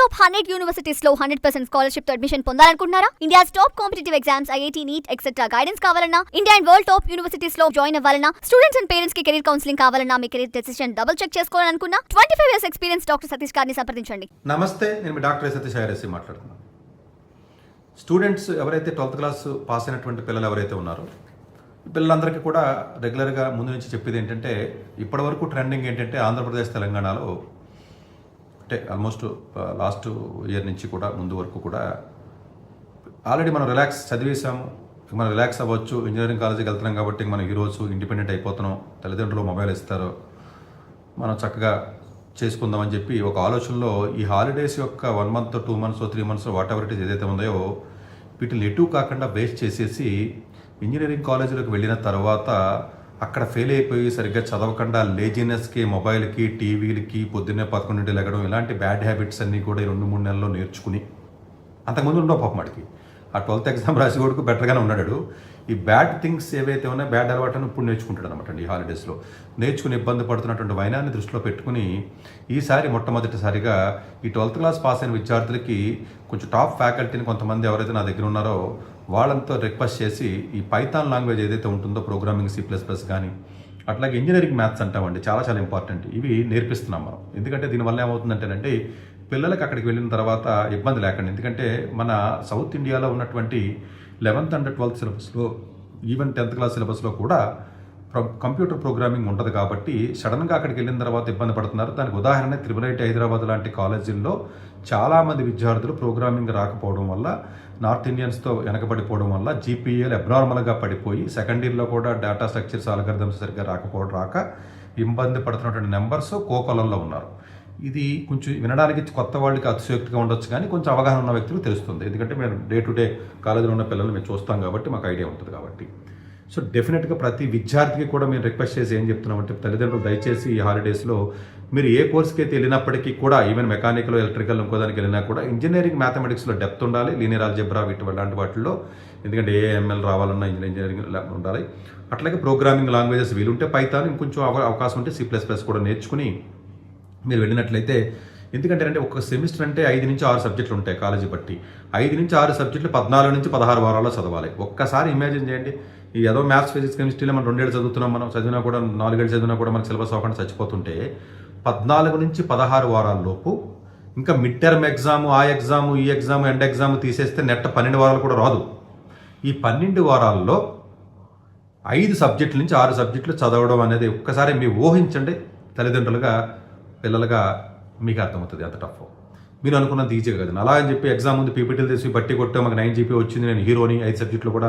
Top 100 universities లో 100% scholarship తో admission పొందాలనుకుంటున్నారా? India's top competitive exams, IIT, NEET etcetera guidance కావాలన్నా, India and world top universities లో join అవ్వాలన్నా, స్టూడెంట్స్ అండ్ పేరెంట్స్ కి కెరీర్ కౌన్సిలింగ్ కావాలన్నా, మీ కెరీర్ డెసిషన్ డబుల్ చెక్ చేసుకోవాలనుకున్నా 25 years ఎక్స్పీరియన్స్ డాక్టర్ సతీష్ గారిని సంప్రదించండి. నమస్తే, నేను మీ డాక్టర్ సతీష్ ఐఆర్ఎస్సి మాట్లాడుతున్నాను. స్టూడెంట్స్ ఎవరైతే 12th క్లాస్ పాస్ అయినటువంటి పిల్లలు ఎవరైతే ఉన్నారో పిల్లలందరికీ కూడా రెగ్యులర్గా ముందు నుంచి చెప్పేది ఏంటంటే, ఇప్పటివరకు ట్రెండింగ్ ఏంటంటే ఆంధ్రప్రదేశ్ తెలంగాణలో అంటే ఆల్మోస్ట్ లాస్ట్ ఇయర్ నుంచి కూడా ముందు వరకు కూడా ఆల్రెడీ మనం రిలాక్స్ చదివేసాము, మనం రిలాక్స్ అవ్వచ్చు, ఇంజనీరింగ్ కాలేజీకి వెళ్తున్నాం కాబట్టి మనం ఈరోజు ఇండిపెండెంట్ అయిపోతున్నాం, తల్లిదండ్రులు మొబైల్ ఇస్తారు, మనం చక్కగా చేసుకుందామని చెప్పి ఒక ఆలోచనలో ఈ హాలిడేస్ యొక్క 1 month 2 months 3 months what ever it is ఏదైతే ఉందో వీటిని ఎటు కాకుండా వేస్ట్ చేసేసి ఇంజనీరింగ్ కాలేజీలోకి వెళ్ళిన తర్వాత అక్కడ ఫెయిల్ అయిపోయి సరిగ్గా చదవకుండా లేజినెస్కి, మొబైల్కి, టీవీలకి, పొద్దున్నే 11 లెగడం, ఇలాంటి బ్యాడ్ హ్యాబిట్స్ అన్నీ కూడా 2-3 నెలల్లో నేర్చుకుని అంతకుముందు ఉండవు పాపం వాడికి. ఆ 12th ఎగ్జామ్ రాసి కొడుకు బెటర్గానే ఉన్నాడు. ఈ బ్యాడ్ థింగ్స్ ఏవైతే ఉన్నాయో బ్యాడ్ అలవాటును ఇప్పుడు నేర్చుకుంటాడు అనమాట అండి. ఈ హాలిడేస్లో నేర్చుకుని ఇబ్బంది పడుతున్నటువంటి వైనాన్ని దృష్టిలో పెట్టుకుని ఈసారి మొట్టమొదటిసారిగా ఈ 12th క్లాస్ పాస్ అయిన విద్యార్థులకి కొంచెం టాప్ ఫ్యాకల్టీని కొంతమంది ఎవరైతే నా దగ్గర ఉన్నారో వాళ్ళంతా రిక్వెస్ట్ చేసి ఈ పైథాన్ లాంగ్వేజ్ ఏదైతే ఉంటుందో ప్రోగ్రామింగ్, C++ కానీ అట్లాగే ఇంజనీరింగ్ మ్యాథ్స్ అంటామండి, చాలా చాలా ఇంపార్టెంట్. ఇవి నేర్పిస్తున్నాం మనం. ఎందుకంటే దీనివల్ల ఏమవుతుందంటేనంటే పిల్లలకి అక్కడికి వెళ్ళిన తర్వాత ఇబ్బంది లేకుండా, ఎందుకంటే మన సౌత్ ఇండియాలో ఉన్నటువంటి 11th and 12th సిలబస్లో, ఈవెన్ 10th క్లాస్ సిలబస్లో కూడా కంప్యూటర్ ప్రోగ్రామింగ్ ఉంటుంది కాబట్టి సడన్గా అక్కడికి వెళ్ళిన తర్వాత ఇబ్బంది పడుతున్నారు. దానికి ఉదాహరణ త్రిపుల్ హైదరాబాద్ లాంటి కాలేజీల్లో చాలామంది విద్యార్థులు ప్రోగ్రామింగ్ రాకపోవడం వల్ల, నార్త్ ఇండియన్స్తో వెనకబడిపోవడం వల్ల జీపీఏలు అబ్నార్మల్గా పడిపోయి సెకండ్ ఇయర్లో కూడా డేటా స్ట్రక్చర్స్, అల్గారిథమ్స్ సరిగ్గా రాక ఇబ్బంది పడుతున్నటువంటి నెంబర్స్ కోకొలలో ఉన్నారు. ఇది కొంచెం వినడానికి కొత్త వాళ్ళకి అతిశయోక్తిగా ఉండొచ్చు, కానీ కొంచెం అవగాహన ఉన్న వ్యక్తులకు తెలుస్తుంది. ఎందుకంటే మేము డే టు డే కాలేజీలో ఉన్న పిల్లల్ని మేము చూస్తాం కాబట్టి మాకు ఐడియా ఉంటుంది కాబట్టి. సో డెఫినెట్గా ప్రతి విద్యార్థికి కూడా మేము రిక్వెస్ట్ చేసి ఏం చెప్తున్నామంటే, తల్లిదండ్రులు దయచేసి ఈ హాలిడేస్లో మీరు ఏ కోర్స్కి అయితే వెళ్ళినప్పటికీ కూడా, ఈవెన్ మెకానికల్, ఎలక్ట్రికల్ ఇంకోదానికి వెళ్ళినా కూడా ఇంజనీరింగ్ మ్యాథమెటిక్స్లో డెప్త్ ఉండాలి, లీనియర్ ఆల్జీబ్రా లాంటి వాటిల్లో, ఎందుకంటే ఏఎంఎల్ రావాలన్నా ఇంజనీరింగ్ ఉండాలి. అట్లాగే ప్రోగ్రామింగ్ లాంగ్వేజెస్ వీలుంటే పైథాన్, ఇంకొంచెం అవకాశం ఉంటే C++ కూడా నేర్చుకుని మీరు వెళ్ళినట్లయితే, ఎందుకంటే అంటే ఒక సెమిస్టర్ అంటే 5 నుంచి 6 సబ్జెక్టులు ఉంటాయి కాలేజీ బట్టి. 5 నుంచి 6 సబ్జెక్టులు 14 నుంచి 16 వారాల్లో చదవాలి. ఒక్కసారి ఇమాజిన్ చేయండి, ఈ ఏదో మ్యాథ్స్, ఫిజిక్స్, కెమిస్ట్రీలో మనం 2 ఏళ్ళు చదువుతున్నాం, మనం చదివినా కూడా 4 ఏళ్ళు చదివినా కూడా మనకు సిలబస్ అవ్వకుండా చచ్చిపోతుంటే 14 నుంచి 16 వారాల్లోపు ఇంకా మిడ్ టర్మ్ ఎగ్జామ్, ఆ ఎగ్జామ్, ఈ ఎగ్జామ్, ఎండ్ ఎగ్జామ్ తీసేస్తే నెట్ 12 వారాలు కూడా రాదు. ఈ 12 వారాల్లో 5 సబ్జెక్టుల నుంచి 6 సబ్జెక్టులు చదవడం అనేది ఒక్కసారి మీరు ఊహించండి. తల్లిదండ్రులుగా, పిల్లలుగా మీకు అర్థమవుతుంది ఎంత టఫ్. మీరు అనుకున్నంత ఈజీగా కదా. అలా అని చెప్పి ఎగ్జామ్ ముందు పీపీటీలు తీసి బట్టి కొట్టే మాకు 9 GPA వచ్చింది, నేను హీరోని 5 సబ్జెక్టులు కూడా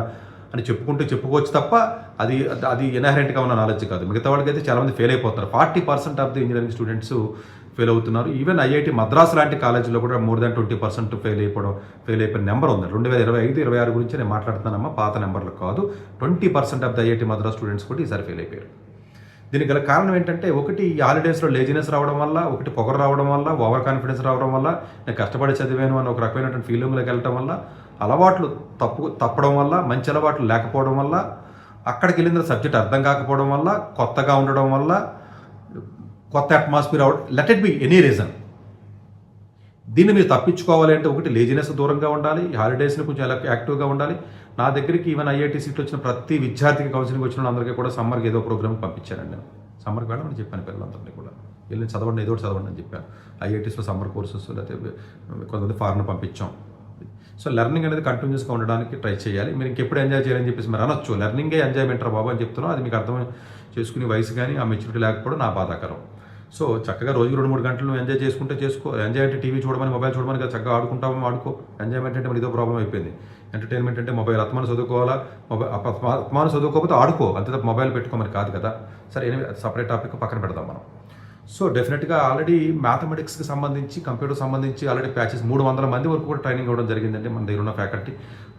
అని చెప్పుకోవచ్చు తప్ప అది ఇన్హెరెంట్గా ఉన్న నాలెడ్జ్ కాదు. మిగతా వాళ్ళకైతే చాలామంది ఫెయిల్ అయిపోతున్నారు. 40% of the engineering students fail అవుతున్నారు. ఈవెన్ ఐఐటి మద్రాస్ లాంటి కాలేజీలో కూడా మోర్ దాన్ 20% ఫెయిల్ అయిపోయిన నెంబర్ ఉంది. 2025-26 గురించి నేను మాట్లాడుతున్నానమ్మా, పాత నెంబర్లు కాదు. 20% of the IIT Madras students కూడా ఈసారి ఫెయిల్ అయిపోయారు. దీనికి గల కారణం ఏంటంటే, ఒకటి ఈ హాలిడేస్లో లేజినెస్ రావడం వల్ల, ఒకటి పొగరు రావడం వల్ల, ఓవర్ కాన్ఫిడెన్స్ రావడం వల్ల, నేను కష్టపడి చదివాను అని ఒక రకమైనటువంటి ఫీలింగ్లోకి వెళ్ళటం వల్ల, అలవాట్లు తప్పడం వల్ల, మంచి అలవాట్లు లేకపోవడం వల్ల, అక్కడికి వెళ్ళిన సబ్జెక్ట్ అర్థం కాకపోవడం వల్ల, కొత్తగా ఉండడం వల్ల, కొత్త atmosphere let it be any reason. దీన్ని మీరు తప్పించుకోవాలి అంటే, ఒకటి లేజినెస్ దూరంగా ఉండాలి, ఈ హాలిడేస్ని కొంచెం యాక్టివ్గా ఉండాలి. నా దగ్గరికి ఈవెన్ ఐఐటి సీట్లు వచ్చిన ప్రతి విద్యార్థికి, కౌన్సిలింగ్ వచ్చిన అందరికీ కూడా సమ్మర్కి ఏదో ప్రోగ్రామ్కి పంపించానండి. నేను సమ్మర్కి వెళ్ళమని చెప్పాను పిల్లలందరినీ కూడా, వెళ్ళి చదవండి, ఏదో చదవండి అని చెప్పాను. ఐఐటీస్లో సమ్మర్ కోర్సెస్, లేకపోతే కొంతమంది ఫారెన్ పంపించాం. సో లెర్నింగ్ అనేది కంటిన్యూస్గా ఉండడానికి ట్రై చేయాలి. మీరు ఇంకెప్పుడు ఎంజాయ్ చేయాలని చెప్పేసి మీరు అనొచ్చు, లెర్నింగే ఎంజాయ్మెంట్ రా బాబు అని చెప్తున్నాం. అది మీకు అర్థం చేసుకునే వయసు కానీ ఆ మెచ్యూరిటీ లేకపోవడం నా బాధాకరం. సో చక్కగా రోజుకి 2-3 గంటలు ఎంజాయ్ చేసుకుంటే చేసుకో. ఎంజాయ్ అంటే టీవీ చూడమని, మొబైల్ చూడమని కదా, చక్కగా ఆడుకుంటామో ఆడుకో. ఎంజాయ్మెంట్ అంటే మరి ఇదో ప్రాబ్లం అయిపోయింది. ఎంటర్టైన్మెంట్ అంటే మొబైల్ అత్మాను చదువుకోవాలా, అత్మాను చదువుకోకపోతే ఆడుకో, అంతే తప్ప మొబైల్ పెట్టుకోమని కాదు కదా. సరే, ఎనివే సపరేట్ టాపిక్ పక్కన పెడదాం మనం. సో డెఫినెట్గా ఆల్రెడీ మ్యాథమెటిక్స్కి సంబంధించి, కంప్యూటర్ సంబంధించి ఆల్రెడీ ప్యాచెస్ 300 మంది వరకు కూడా ట్రైనింగ్ ఇవ్వడం జరిగిందండి. మన దగ్గర ఉన్న ఫ్యాకల్టీ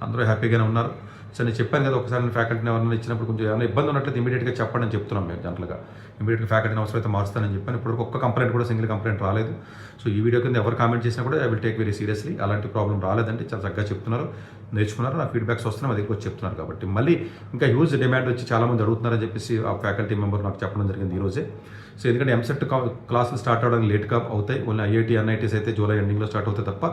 అందరూ హ్యాపీగానే ఉన్నారు. సో నేను చెప్పాను కదా, ఒకసారి నేను ఫ్యాకల్టీని ఎవరైనా ఇచ్చినప్పుడు కొంచెం ఏమైనా ఇబ్బంది ఉన్నట్లయితే ఇమీడియట్గా చెప్పండి అని చెప్తున్నాం మేము. జనరల్గా ఇమీడియట్గా ఫ్యాకల్టీని అవసరమైతే మారుస్తానని చెప్పాను. ఇప్పుడు ఒక్క కంప్లైంట్ కూడా, సింగిల్ కంప్లైంట్ రాలేదు. సో ఈ వీడియో కింద ఎవరు కామెంట్ చేసినా కూడా I will take very seriously. అలాంటి ప్రాబ్లం రాలేదంటే చాలా చక్కగా చెప్తున్నారు, నేర్చుకున్నారు, నా ఫీడ్బ్యాక్స్ వస్తున్నాయి, అది ఎక్కువ చెప్తున్నారు. కాబట్టి మళ్ళీ ఇంకా హ్యూజ్ డిమాండ్ వచ్చి చాలామంది అడుగుతున్నారని చెప్పేసి ఆ ఫ్యాకల్టీ మెంబర్ నాకు చెప్పడం జరిగింది ఈరోజే. సో ఎందుకంటే ఎంసెట్ క్లాసులు స్టార్ట్ అవ్వడానికి లేట్గా అవుతాయి. ఓన్లీ ఐఐటి ఎన్ఐటీస్ అయితే జూలై ఎండింగ్లో స్టార్ట్ అవుతాయి తప్ప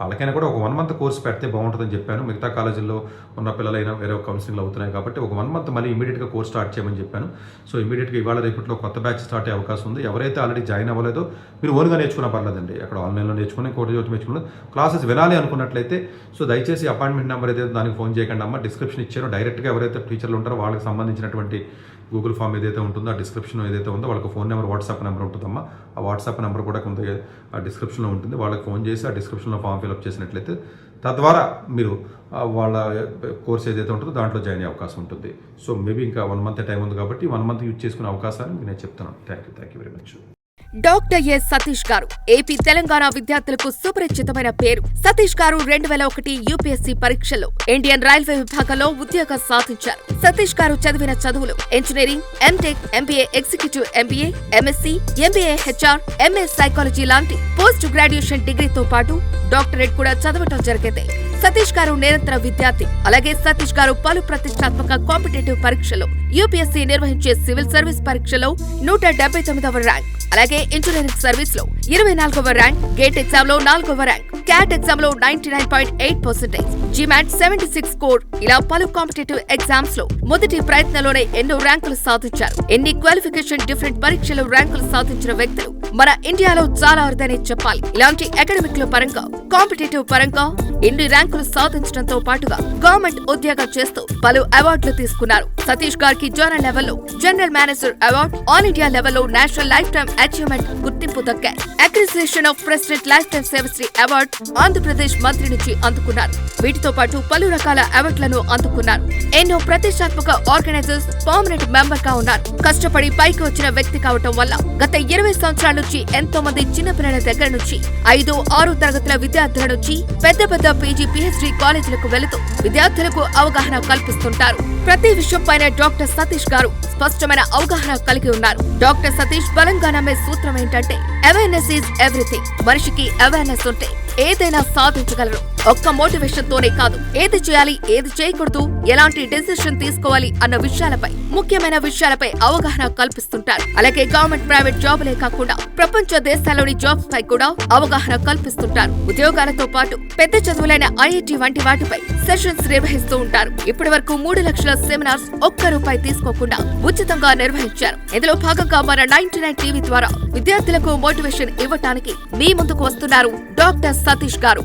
వాళ్ళకైనా కూడా ఒక 1 month కోర్స్ పెడితే బాగుంటుందని చెప్పాను. మిగతా కాలేజీల్లో ఉన్న పిల్లలైనా వేరే కౌన్సిలింగ్లు అవుతున్నాయి కాబట్టి ఒక 1 month మళ్ళీ ఇమీడియట్గా కోర్స్ స్టార్ట్ చేయమని చెప్పాను. సో ఇమీడియట్గా ఇవాళ రేపట్లో కొత్త బ్యాచ్ స్టార్ట్ అయ్యే అవకాశం ఉంది. ఎవరైతే ఆల్రెడీ జాయిన్ అవ్వలేదో మీరు ఓన్గా నేర్చుకున్నా పర్లేదండి. అక్కడ ఆన్లైన్లో నేర్చుకుని కోటి నేర్చుకుని క్లాసెస్ వినాలి అనుకున్నట్లయితే సో దయచేసి అపాయింట్మెంట్ నెంబర్ ఏదైతే దానికి ఫోన్ చేయకండి అమ్మ. డిస్క్రిప్షన్ ఇచ్చారో డైరెక్ట్గా ఎవరైతే టీచర్లు ఉంటారో వాళ్ళకి సంబంధించినటువంటి గూగుల్ ఫామ్ ఏదైతే ఉంటుందో ఆ డిస్క్రిప్షన్ ఏదైతే ఉందో వాళ్ళకి ఫోన్ నెంబర్ వాట్సాప్ నెంబర్ ఉంటుందమ్మా. ఆ వాట్సాప్ నెంబర్ కూడా కొంత ఆ డిస్క్రిప్షన్లో ఉంటుంది. వాళ్ళకి ఫోన్ చేసి ఆ డిస్క్రిప్షన్లో ఫామ్ ఫిల్అప్ చేసినట్లయితే తద్వారా మీరు వాళ్ళ కోర్స్ ఏదైతే ఉంటుందో దాంట్లో జాయిన్ అయ్యే అవకాశం ఉంటుంది. సో మేబీ ఇంకా 1 month టైం ఉంది కాబట్టి 1 month యూజ్ చేసుకునే అవకాశాన్ని మీకు నేను చెప్తున్నాను. Thank you very much. Doctor yes Satish గారు ఏపీ తెలంగాణ విద్యార్థులకు సుపరిచితమైన పేరు. సతీష్ గారు 2001 యూపీఎస్సీ పరీక్షల్లో ఇండియన్ రైల్వే విభాగంలో ఉద్యోగం సాధించారు. సతీష్ గారు చదివిన చదువులు engineering, MTech, MBA executive MBA, MSc, MBA HR, MA psychology లాంటి పోస్ట్ గ్రాడ్యుయేషన్ డిగ్రీతో పాటు డాక్టరేట్ కూడా చదవటం జరిగింది. సతీష్ గారు నిరంతర విద్యార్థి. అలాగే సతీష్ గారు పలు ప్రతిష్టాత్మక కాంపిటేటివ్ పరీక్షల్లో యూపీఎస్సీ నిర్వహించే సివిల్ సర్వీస్ పరీక్షలో 179వ ర్యాంక్, అలాగే ఇంజనీరింగ్ సర్వీస్ లో 24వ ర్యాంక్, గేట్ ఎగ్జామ్ లో 4వ ర్యాంక్, క్యాట్ ఎగ్జామ్ లో 99.8%, జిమాట్ 76 స్కోర్ ఇలా పలు కాంపిటేటివ్ ఎగ్జామ్స్ లో మొదటి ప్రయత్నంలోనే ఎన్నో ర్యాంకులు సాధించారు. ఎన్ని క్వాలిఫికేషన్ డిఫరెంట్ పరీక్షలు ర్యాంకులు సాధించిన వ్యక్తులు మన ఇండియాలో చాలా అరుదనే చెప్పాలి. ఇలాంటి అకాడమిక్ లో పరంగా, కాంపిటేటివ్ పరంగా ఎన్ని ర్యాంకులు సాధించడంతో పాటుగా గవర్నమెంట్ ఉద్యోగం చేస్తూ పలు అవార్డులు తీసుకున్నారు. సతీష్ గారికి జోనల్ లెవెల్లో general manager award, all India లెవెల్లో నేషనల్ లైఫ్ టైమ్ అచీవ్మెంట్ గుర్తింపు దక్కాయి. అక్రిసియేషన్ ఆఫ్ ప్రెసిడెంట్ లైఫ్ టైమ్ సేవశ్రీ అవార్డు ఆంధ్రప్రదేశ్ మంత్రి నుంచి అందుకున్నారు. వీటితో పాటు పలు రకాల అవార్డులను అందుకున్నారు. ఎన్నో ప్రతిష్టాత్మక ఆర్గనైజర్స్ పర్మనెంట్ మెంబర్ గా ఉన్నారు. కష్టపడి పైకి వచ్చిన వ్యక్తి కావటం వల్ల గత 20 సంవత్సరాల నుంచి ఎంతో మంది చిన్నపిల్లల దగ్గర నుంచి 5, 6 తరగతుల విద్యార్థుల నుంచి పెద్ద పీజీ, పీహెచ్డీ కాలేజీలకు వెళుతూ విద్యార్థులకు అవగాహన కల్పిస్తుంటారు. ప్రతి విషయంపైన డాక్టర్ సతీష్ గారు స్పష్టమైన అవగాహన కలిగి ఉన్నారు. డాక్టర్ సతీష్ బలంగా నమ్మే సూత్రం ఏంటంటే అవేర్నెస్ ఈజ్ ఎవ్రీథింగ్. మనిషికి అవేర్నెస్ ఉంటే ఏదైనా సాధించగలరు. ఒక్క మోటివేషన్ తోనే కాదు, ఏది చేయాలి, ఏది చేయకూడదు, ఎలాంటి డెసిషన్ తీసుకోవాలి అన్న విషయాలపై, ముఖ్యమైన విషయాలపై అవగాహన కల్పిస్తుంటారు. అలాగే గవర్నమెంట్, ప్రైవేట్ జాబులే కాకుండా ప్రపంచ దేశాల్లోని జాబ్స్ పై కూడా అవగాహన కల్పిస్తుంటారు. ఉద్యోగాలతో పాటు పెద్ద చదువులైన ఐఐటి వంటి వాటిపై సెషన్స్ నిర్వహిస్తూ ఉంటారు. ఇప్పటి వరకు 3 లక్షల సెమినార్స్ ₹1 తీసుకోకుండా ఉచితంగా నిర్వహించారు. ఇందులో భాగంగా మన 99 టీవీ ద్వారా విద్యార్థులకు మోటివేషన్ ఇవ్వటానికి మీ ముందుకు వస్తున్నారు డాక్టర్ సతీష్ గారు.